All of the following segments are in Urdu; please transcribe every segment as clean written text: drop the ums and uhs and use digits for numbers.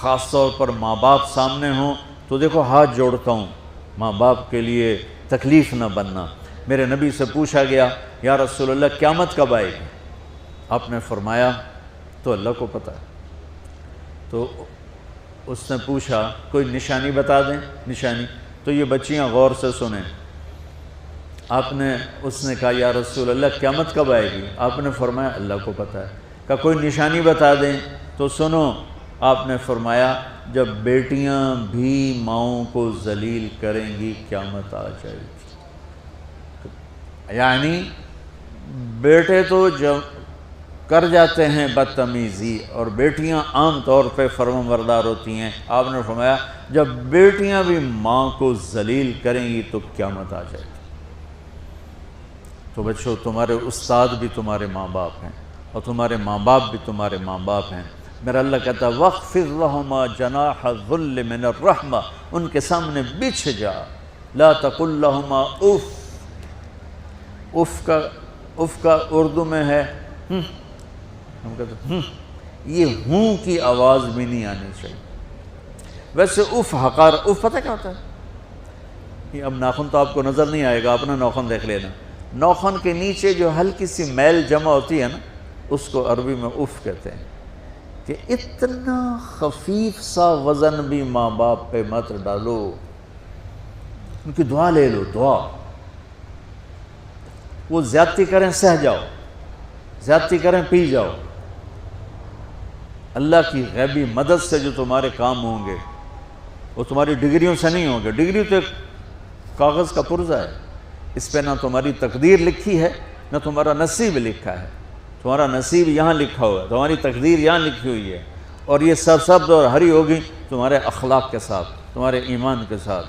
خاص طور پر ماں باپ سامنے ہوں تو دیکھو ہاتھ جوڑتا ہوں، ماں باپ کے لیے تکلیف نہ بننا۔ میرے نبی سے پوچھا گیا یا رسول اللہ قیامت کب آئے گی؟ آپ نے فرمایا تو اللہ کو پتہ ہے۔ تو اس نے پوچھا کوئی نشانی بتا دیں، نشانی؟ تو یہ بچیاں غور سے سنیں۔ اس نے کہا یا رسول اللہ قیامت کب آئے گی؟ آپ نے فرمایا اللہ کو پتہ ہے۔ کہا کوئی نشانی بتا دیں؟ تو سنو، آپ نے فرمایا جب بیٹیاں بھی ماؤں کو ذلیل کریں گی قیامت آ جائے گی۔ یعنی بیٹے تو جب کر جاتے ہیں بدتمیزی اور بیٹیاں عام طور پہ فرمانبردار ہوتی ہیں، آپ نے فرمایا جب بیٹیاں بھی ماں کو ذلیل کریں گی تو قیامت آ جائے گی۔ تو بچوں، تمہارے استاد بھی تمہارے ماں باپ ہیں اور تمہارے ماں باپ بھی تمہارے ماں باپ ہیں۔ میرا اللہ کہتا ہے وَاخْفِضْ لَهُمَا جَنَاحَ الذُّلِّ مِنَ الرَّحْمَةِ، ان کے سامنے بچھ جا، لا تقل لهما اف۔ اف کا اردو میں ہے ہم کہتے ہیں یہ ہوں کی آواز بھی نہیں آنی چاہیے۔ ویسے اف حقار، اف پتہ کیا ہوتا ہے؟ اب ناخن تو آپ کو نظر نہیں آئے گا، اپنا ناخن دیکھ لینا۔ ناخن کے نیچے جو ہلکی سی میل جمع ہوتی ہے نا، اس کو عربی میں اف کہتے ہیں۔ کہ اتنا خفیف سا وزن بھی ماں باپ پہ مت ڈالو، ان کی دعا لے لو، دعا۔ وہ زیادتی کریں سہ جاؤ، زیادتی کریں پی جاؤ۔ اللہ کی غیبی مدد سے جو تمہارے کام ہوں گے وہ تمہاری ڈگریوں سے نہیں ہوں گے۔ ڈگری تو ایک کاغذ کا پرزہ ہے، اس پہ نہ تمہاری تقدیر لکھی ہے نہ تمہارا نصیب لکھا ہے۔ تمہارا نصیب یہاں لکھا ہوا ہے، تمہاری تقدیر یہاں لکھی ہوئی ہے، اور یہ سرسبز اور ہری ہوگی تمہارے اخلاق کے ساتھ، تمہارے ایمان کے ساتھ۔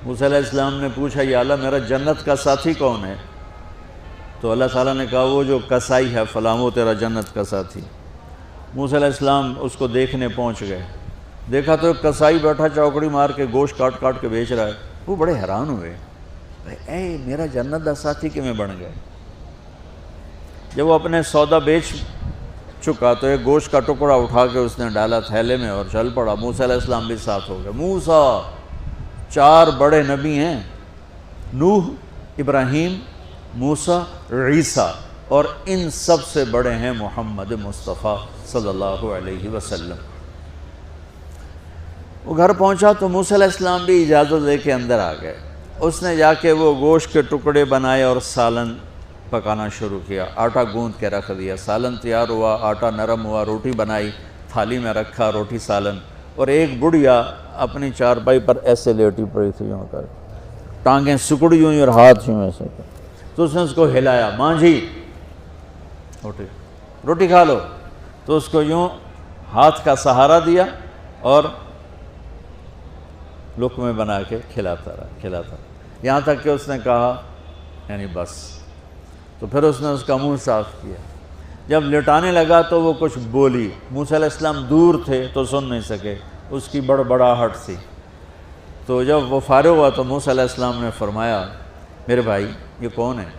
موسیٰ علیہ السلام نے پوچھا یا اللہ میرا جنت کا ساتھی کون ہے؟ تو اللہ تعالیٰ نے کہا وہ جو کسائی ہے فلاں، وہ تیرا جنت کا ساتھی۔ موسیٰ علیہ السلام اس کو دیکھنے پہنچ گئے، دیکھا تو ایک کسائی بیٹھا چوکڑی مار کے گوشت کاٹ کاٹ کے بیچ رہا ہے۔ وہ بڑے حیران ہوئے، اے میرا جنت کا ساتھی کیویں بن گئے؟ جب وہ اپنے سودا بیچ چکا تو ایک گوشت کا ٹکڑا اٹھا کے اس نے ڈالا تھیلے میں اور چل پڑا۔ موسیٰ علیہ السلام بھی ساتھ ہو گئے۔ موسیٰ 4 بڑے نبی ہیں، نوح، ابراہیم، موسیٰ، عیسیٰ، اور ان سب سے بڑے ہیں محمد مصطفیٰ صلی اللہ علیہ وسلم۔ وہ گھر پہنچا تو موسیٰ علیہ السلام بھی اجازت لے کے اندر آ گئے۔ اس نے جا کے وہ گوشت کے ٹکڑے بنائے اور سالن پکانا شروع کیا، آٹا گوندھ کے رکھ دیا، سالن تیار ہوا، آٹا نرم ہوا، روٹی بنائی، تھالی میں رکھا روٹی سالن، اور ایک بڑھیا اپنی چارپائی پر ایسے لیٹی پڑی تھی، یوں کر ٹانگیں سکڑی ہوئی اور ہاتھ یوں ایسے کر۔ تو اس نے اس کو ہلایا، ماں جی روٹی کھا لو۔ تو اس کو یوں ہاتھ کا سہارا دیا اور لقمے بنا کے کھلاتا رہا، یہاں تک کہ اس نے کہا یعنی بس۔ تو پھر اس نے اس کا منہ صاف کیا۔ جب لٹانے لگا تو وہ کچھ بولی، موسیٰ علیہ السلام دور تھے تو سن نہیں سکے، اس کی بڑبڑاہٹ تھی۔ تو جب وہ فارغ ہوا تو موسیٰ علیہ السلام نے فرمایا میرے بھائی یہ کون ہے؟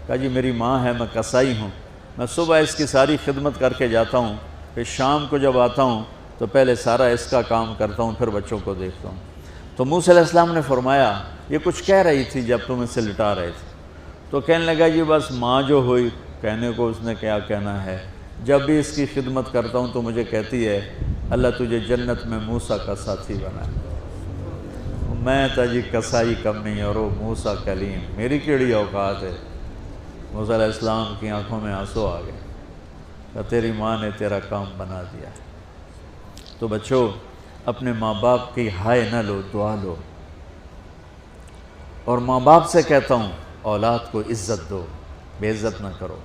کہا جی میری ماں ہے، میں کسائی ہوں، میں صبح اس کی ساری خدمت کر کے جاتا ہوں، پھر شام کو جب آتا ہوں تو پہلے سارا اس کا کام کرتا ہوں، پھر بچوں کو دیکھتا ہوں۔ تو موسیٰ علیہ السلام نے فرمایا یہ کچھ کہہ رہی تھی جب تم اسے لٹا رہے تھے؟ تو کہنے لگا جی بس ماں جو ہوئی، کہنے کو اس نے کیا کہنا ہے، جب بھی اس کی خدمت کرتا ہوں تو مجھے کہتی ہے اللہ تجھے جنت میں موسیٰ کا ساتھی بنائے۔ میں تا جی کسائی کمی اور وہ موسیٰ کلیم، میری کیڑی اوقات ہے۔ موسیٰ علیہ السلام کی آنکھوں میں آنسو آ گئے کہ تیری ماں نے تیرا کام بنا دیا ہے۔ تو بچوں اپنے ماں باپ کی ہائے نہ لو، دعا لو۔ اور ماں باپ سے کہتا ہوں اولاد کو عزت دو، بے عزت نہ کرو۔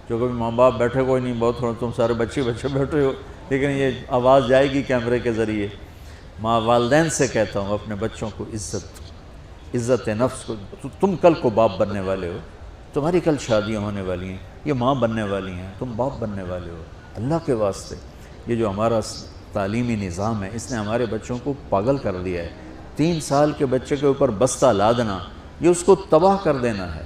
جو کبھی ماں باپ بیٹھے کوئی نہیں، بہت تھوڑا تم سارے بچے بیٹھے ہو، لیکن یہ آواز جائے گی کیمرے کے ذریعے۔ ماں والدین سے کہتا ہوں اپنے بچوں کو عزت دو، عزت نفس کو۔ تم کل کو باپ بننے والے ہو، تمہاری کل شادیاں ہونے والی ہیں، یہ ماں بننے والی ہیں، تم باپ بننے والے ہو۔ اللہ کے واسطے یہ جو ہمارا تعلیمی نظام ہے اس نے ہمارے بچوں کو پاگل کر دیا ہے۔ 3 سال کے بچے کے اوپر بستہ لادنا، یہ اس کو تباہ کر دینا ہے۔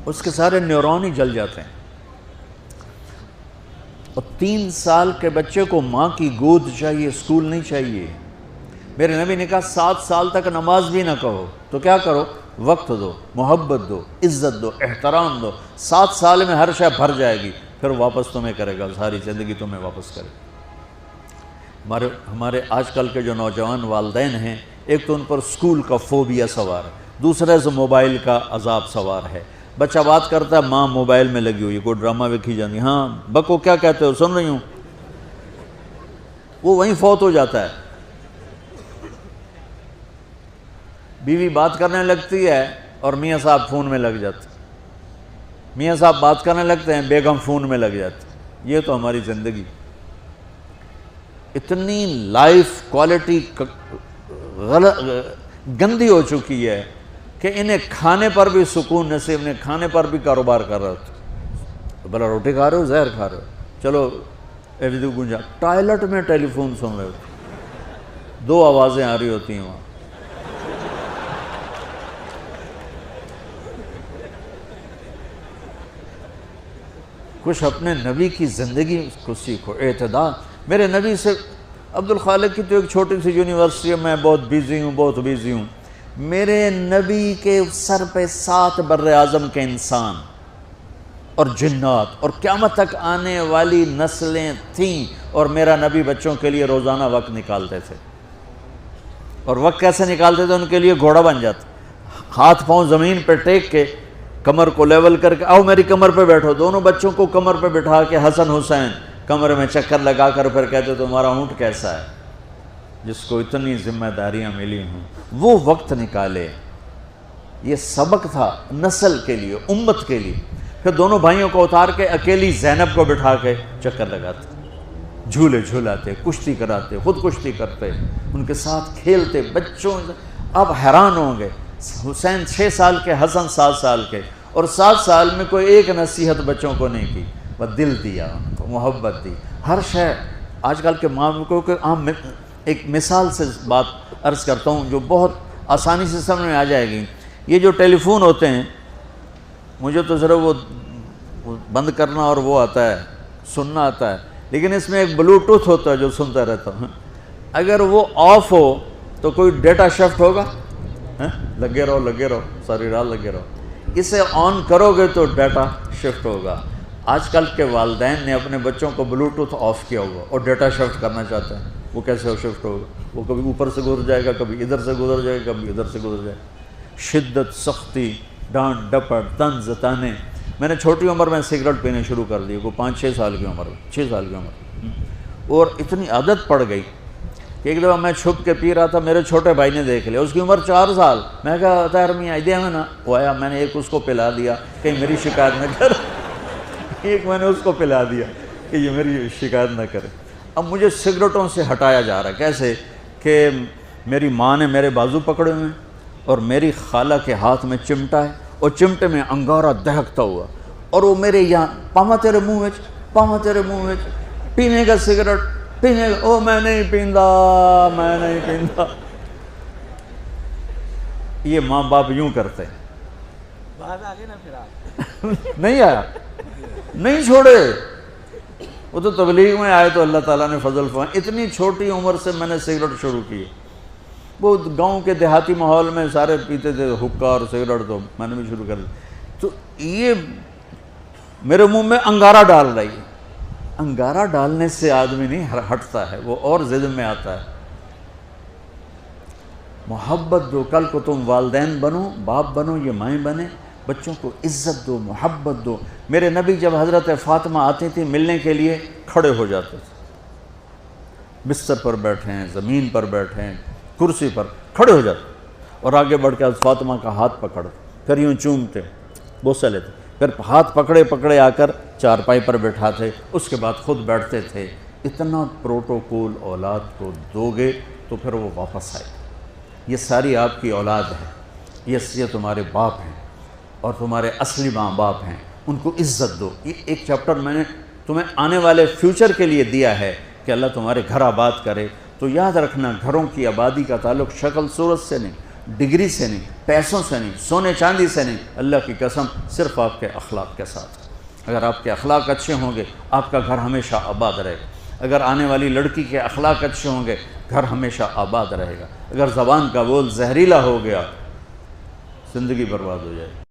اس کے سارے نیورون ہی جل جاتے ہیں. اور 3 سال کے بچے کو ماں کی گود چاہیے، اسکول نہیں چاہیے. میرے نبی نے کہا 7 سال تک نماز بھی نہ کہو تو کیا کرو، وقت دو، محبت دو، عزت دو، احترام دو. 7 سال میں ہر شے بھر جائے گی، پھر واپس تمہیں کرے گا، ساری زندگی تمہیں واپس کرے گا. ہمارے آج کل کے جو نوجوان والدین ہیں، ایک تو ان پر اسکول کا فوبیا سوار ہے، دوسرے سے موبائل کا عذاب سوار ہے. بچہ بات کرتا ہے، ماں موبائل میں لگی ہوئی، کوئی ڈرامہ ویکھی جاتی، ہاں بکو کیا کہتے ہو، سن رہی ہوں. وہ وہیں فوت ہو جاتا ہے. بیوی بات کرنے لگتی ہے اور میاں صاحب فون میں لگ جاتے، میاں صاحب بات کرنے لگتے ہیں، بیگم فون میں لگ جاتی. یہ تو ہماری زندگی. اتنی لائف کوالٹی گندی ہو چکی ہے کہ انہیں کھانے پر بھی سکون نصیب نہیں، کھانے پر بھی کاروبار کر رہے ہوتے. بھلا روٹی کھا رہے ہو، زہر کھا رہے ہو، چلو ایویدو گنجا. ٹوائلٹ میں ٹیلی فون سن رہے ہوتے، 2 آوازیں آ رہی ہوتی ہیں وہاں. کچھ اپنے نبی کی زندگی کو سیکھو، اعتدال. میرے نبی سے عبد الخالق کی تو ایک چھوٹی سی یونیورسٹی ہے، میں بہت بیزی ہوں. میرے نبی کے سر پہ 7 بر اعظم کے انسان اور جنات اور قیامت تک آنے والی نسلیں تھیں، اور میرا نبی بچوں کے لیے روزانہ وقت نکالتے تھے. اور وقت کیسے نکالتے تھے؟ ان کے لیے گھوڑا بن جاتا، ہاتھ پاؤں زمین پہ ٹیک کے، کمر کو لیول کر کے، آؤ میری کمر پہ بیٹھو. دونوں بچوں کو کمر پہ بٹھا کے حسن حسین کمر میں چکر لگا کر پھر کہتے تمہارا اونٹ کیسا ہے، جس کو اتنی ذمہ داریاں ملی ہوں. وہ وقت نکالے. یہ سبق تھا نسل کے لیے، امت کے لیے. پھر دونوں بھائیوں کو اتار کے اکیلی زینب کو بٹھا کے چکر لگاتے، جھولے جھولاتے، کشتی کراتے، خود کشتی کرتے، ان کے ساتھ کھیلتے. بچوں اب حیران ہوں گے، حسین 6 سال کے، حسن 7 سال کے، اور 7 سال میں کوئی ایک نصیحت بچوں کو نہیں کی، بس دل دیا ان کو، محبت دی. ہر شے آج کل کے ماں کو عام ایک مثال سے بات عرض کرتا ہوں جو بہت آسانی سے سمجھ میں آ جائے گی. یہ جو ٹیلی فون ہوتے ہیں، مجھے تو ذرا وہ بند کرنا اور وہ آتا ہے، سننا آتا ہے، لیکن اس میں ایک بلوٹوتھ ہوتا ہے جو سنتا رہتا ہوں. اگر وہ آف ہو تو کوئی ڈیٹا شفٹ ہوگا؟ لگے رہو ساری رات لگے رہو. اسے آن کرو گے تو ڈیٹا شفٹ ہوگا. آج کل کے والدین نے اپنے بچوں کو بلوٹوتھ آف کیا ہوگا اور ڈیٹا شفٹ کرنا چاہتے ہیں. وہ کیسے شفٹ ہوگا؟ وہ کبھی اوپر سے گزر جائے گا، کبھی ادھر سے گزر جائے گا، کبھی ادھر سے گزر جائے گا. شدت، سختی، ڈانٹ ڈپٹ، طنز تانے. میں نے چھوٹی عمر میں سگریٹ پینے شروع کر دی، کو 5-6 سال کی عمر، 6 سال کی عمر، اور اتنی عادت پڑ گئی کہ ایک دفعہ میں چھپ کے پی رہا تھا، میرے چھوٹے بھائی نے دیکھ لیا، اس کی عمر 4 سال. میں کہا طاہر میاں آئیدیا میں نا، وہ آیا، میں نے ایک اس کو پلا دیا کہ میری شکایت نہ کر. ایک میں نے اس کو پلا دیا کہ یہ میری شکایت نہ کرے. اب مجھے سگریٹوں سے ہٹایا جا رہا ہے. کیسے کہ میری ماں نے میرے بازو پکڑے ہوئے ہیں اور میری خالہ کے ہاتھ میں چمٹا ہے اور چمٹے میں انگارہ دہکتا ہوا، اور وہ میرے یہاں پاما تیرے منہ میں پینے کا سگریٹ پینے کا. او میں نہیں پیندا. یہ ماں باپ یوں کرتے ہیں. نہیں آیا، نہیں چھوڑے. وہ تو تبلیغ میں آئے تو اللہ تعالیٰ نے فضل فرمایا. اتنی چھوٹی عمر سے میں نے سگریٹ شروع کی. وہ گاؤں کے دیہاتی ماحول میں سارے پیتے تھے حکا اور سگریٹ، تو میں نے بھی شروع کر دی. تو یہ میرے منہ میں انگارہ ڈال رہی ہے. انگارہ ڈالنے سے آدمی نہیں ہٹتا ہے، وہ اور ضد میں آتا ہے. محبت دو. کل کو تم والدین بنو، باپ بنو، یہ مائیں بنے، بچوں کو عزت دو، محبت دو. میرے نبی جب حضرت فاطمہ آتی تھی ملنے کے لیے، کھڑے ہو جاتے تھے. بستر پر بیٹھے ہیں، زمین پر بیٹھے ہیں، کرسی پر کھڑے ہو جاتے اور آگے بڑھ کے فاطمہ کا ہاتھ پکڑتے، پھر یوں چومتے، بوسہ لیتے، پھر ہاتھ پکڑے آ کر چارپائی پر بیٹھاتے، اس کے بعد خود بیٹھتے تھے. اتنا پروٹوکول اولاد کو دو گے تو پھر وہ واپس آئے. یہ ساری آپ کی اولاد ہے، یہ تمہارے باپ ہیں اور تمہارے اصلی ماں باپ ہیں. ان کو عزت دو. یہ ایک چیپٹر میں نے تمہیں آنے والے فیوچر کے لیے دیا ہے کہ اللہ تمہارے گھر آباد کرے. تو یاد رکھنا، گھروں کی آبادی کا تعلق شکل صورت سے نہیں، ڈگری سے نہیں، پیسوں سے نہیں، سونے چاندی سے نہیں، اللہ کی قسم صرف آپ کے اخلاق کے ساتھ۔ اگر آپ کے اخلاق اچھے ہوں گے آپ کا گھر ہمیشہ آباد رہے گا۔ اگر آنے والی لڑکی کے اخلاق اچھے ہوں گے گھر ہمیشہ آباد رہے گا۔ اگر زبان کا بول زہریلا ہو گیا زندگی برباد ہو جائے گی۔